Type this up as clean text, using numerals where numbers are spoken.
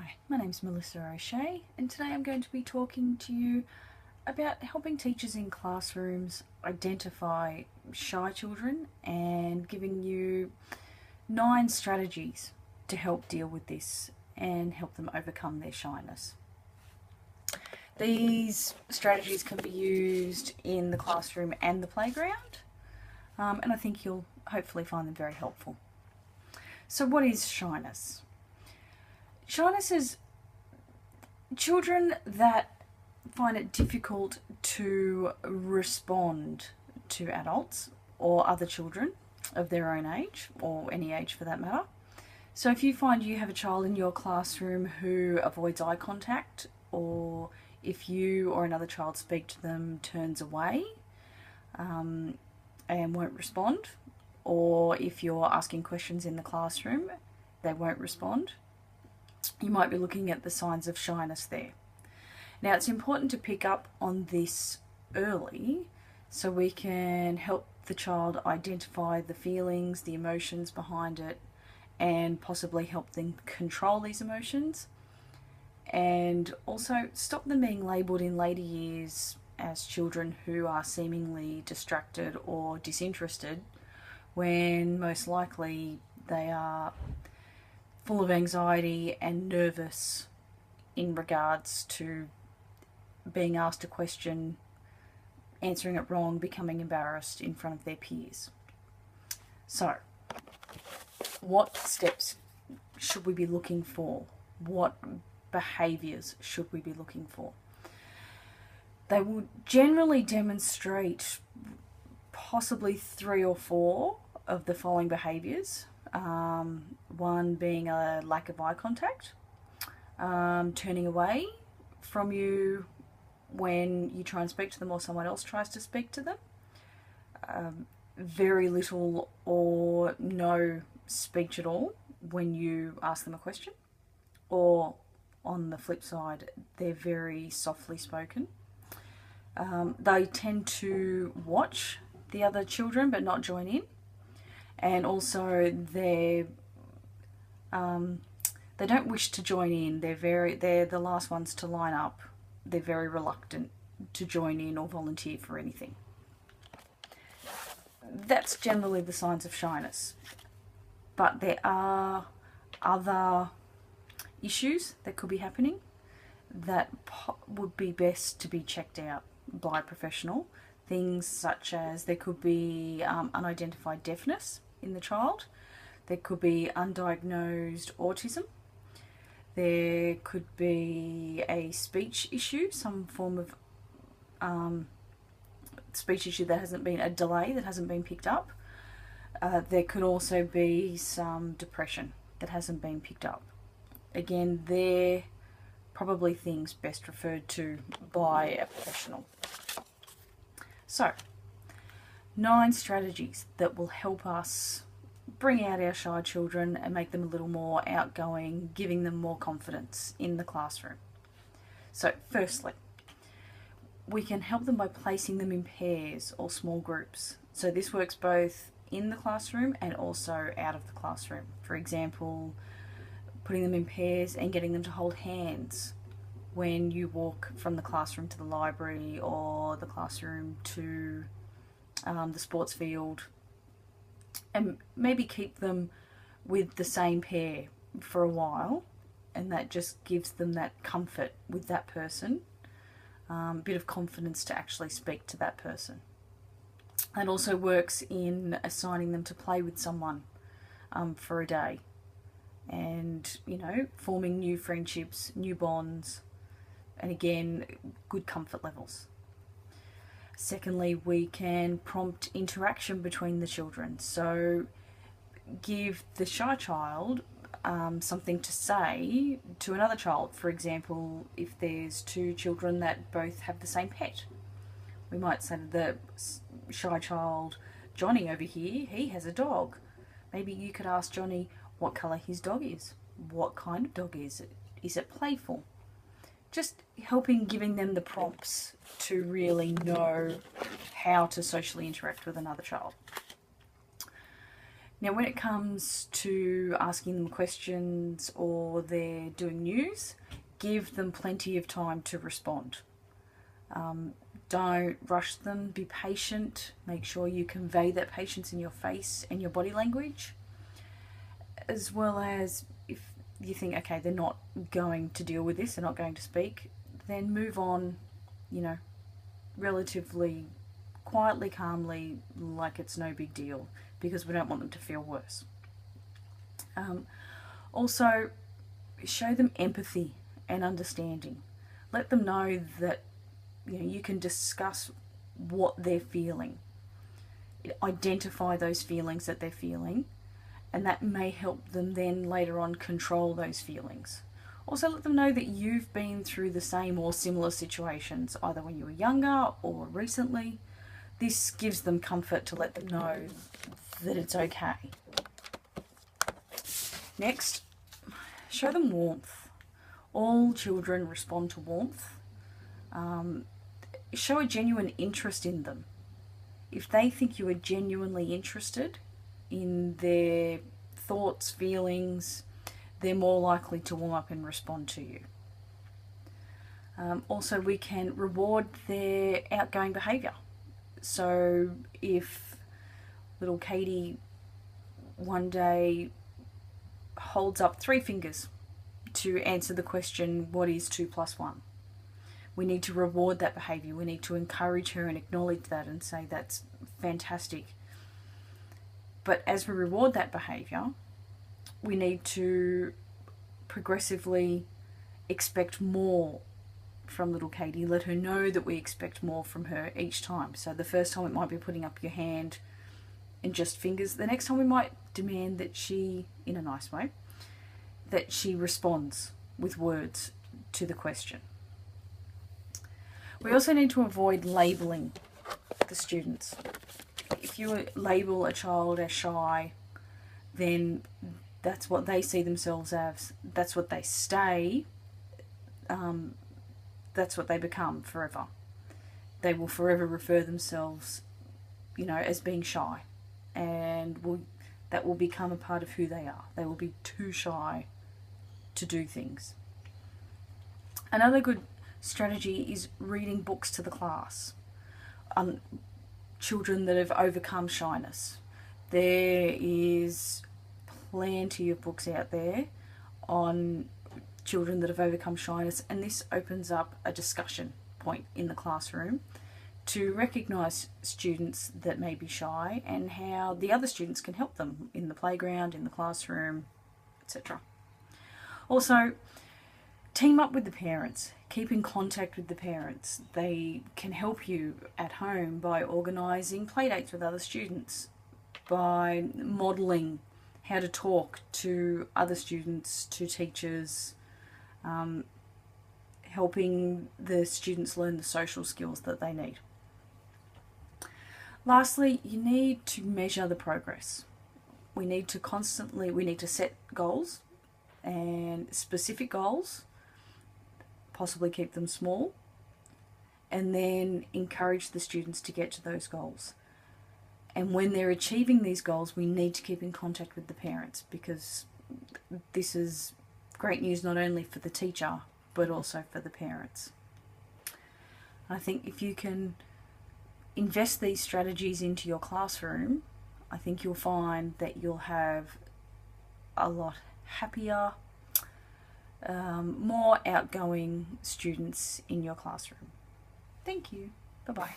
Hi, my name's Melissa O'Shea, and today I'm going to be talking to you about helping teachers in classrooms identify shy children and giving you 9 strategies to help deal with this and help them overcome their shyness. These strategies can be used in the classroom and the playground, and I think you'll hopefully find them very helpful. So, what is shyness? Shyness is children that find it difficult to respond to adults or other children of their own age, or any age for that matter. So if you find you have a child in your classroom who avoids eye contact, or if you or another child speak to them, turns away and won't respond, or if you're asking questions in the classroom, they won't respond, you might be looking at the signs of shyness there. Now, it's important to pick up on this early so we can help the child identify the feelings, the emotions behind it, and possibly help them control these emotions, and also stop them being labelled in later years as children who are seemingly distracted or disinterested when most likely they are full of anxiety and nervous in regards to being asked a question, answering it wrong, becoming embarrassed in front of their peers. So, what steps should we be looking for? What behaviours should we be looking for? They will generally demonstrate possibly 3 or 4 of the following behaviours. One being a lack of eye contact, turning away from you when you try and speak to them or someone else tries to speak to them, very little or no speech at all when you ask them a question, or on the flip side, they're very softly spoken. They tend to watch the other children but not join in, and also they don't wish to join in. They're the last ones to line up. They're very reluctant to join in or volunteer for anything. That's generally the signs of shyness. But there are other issues that could be happening that would be best to be checked out by a professional. Things such as there could be unidentified deafness in the child. There could be undiagnosed autism. There could be a speech issue, some form of speech issue that hasn't been, a delay that hasn't been picked up. There could also be some depression that hasn't been picked up. Again, they're probably things best referred to by a professional. So, 9 strategies that will help us bring out our shy children and make them a little more outgoing, giving them more confidence in the classroom. So, firstly, we can help them by placing them in pairs or small groups. So this works both in the classroom and also out of the classroom. For example, putting them in pairs and getting them to hold hands when you walk from the classroom to the library or the classroom to the sports field, and maybe keep them with the same pair for a while, and that just gives them that comfort with that person, a bit of confidence to actually speak to that person. It also works in assigning them to play with someone for a day, and forming new friendships, new bonds, and again, good comfort levels. Secondly, we can prompt interaction between the children. So give the shy child something to say to another child. For example, if there's 2 children that both have the same pet, we might say to the shy child, Johnny over here, he has a dog. Maybe you could ask Johnny what colour his dog is. What kind of dog is it? Is it playful? Just helping, giving them the prompts to really know how to socially interact with another child. Now when it comes to asking them questions or they're doing news, give them plenty of time to respond. Don't rush them, be patient, make sure you convey that patience in your face and your body language, as well as if you think, okay, they're not going to deal with this, they're not going to speak, then move on, you know, relatively quietly, calmly, like it's no big deal, because we don't want them to feel worse. Also, show them empathy and understanding. Let them know that you can discuss what they're feeling. Identify those feelings that they're feeling, and that may help them then later on control those feelings. Also let them know that you've been through the same or similar situations, either when you were younger or recently. This gives them comfort to let them know that it's okay. Next, show them warmth. All children respond to warmth. Show a genuine interest in them. If they think you are genuinely interested in their thoughts, feelings, they're more likely to warm up and respond to you. Also, we can reward their outgoing behaviour. So if little Katie one day holds up 3 fingers to answer the question, what is 2 + 1? We need to reward that behaviour. We need to encourage her and acknowledge that and say that's fantastic. But as we reward that behaviour, we need to progressively expect more from little Katie. Let her know that we expect more from her each time. So the first time it might be putting up your hand and just fingers. The next time we might demand that she, in a nice way, that she responds with words to the question. We also need to avoid labelling the students. If you label a child as shy, then that's what they see themselves as. That's what they stay. That's what they become forever. They will forever refer themselves, as being shy, and that will become a part of who they are. They will be too shy to do things. Another good strategy is reading books to the class. Children that have overcome shyness. There is plenty of books out there on children that have overcome shyness, and this opens up a discussion point in the classroom to recognise students that may be shy and how the other students can help them in the playground, in the classroom, etc. Also, team up with the parents. Keep in contact with the parents. They can help you at home by organising playdates with other students, by modelling how to talk to other students, to teachers, helping the students learn the social skills that they need. Lastly, you need to measure the progress. We need to set goals, and specific goals, possibly keep them small, and then encourage the students to get to those goals. And when they're achieving these goals, we need to keep in contact with the parents, because this is great news not only for the teacher but also for the parents. I think if you can invest these strategies into your classroom, I think you'll find that you'll have a lot happier, more outgoing students in your classroom. Thank you. Bye-bye.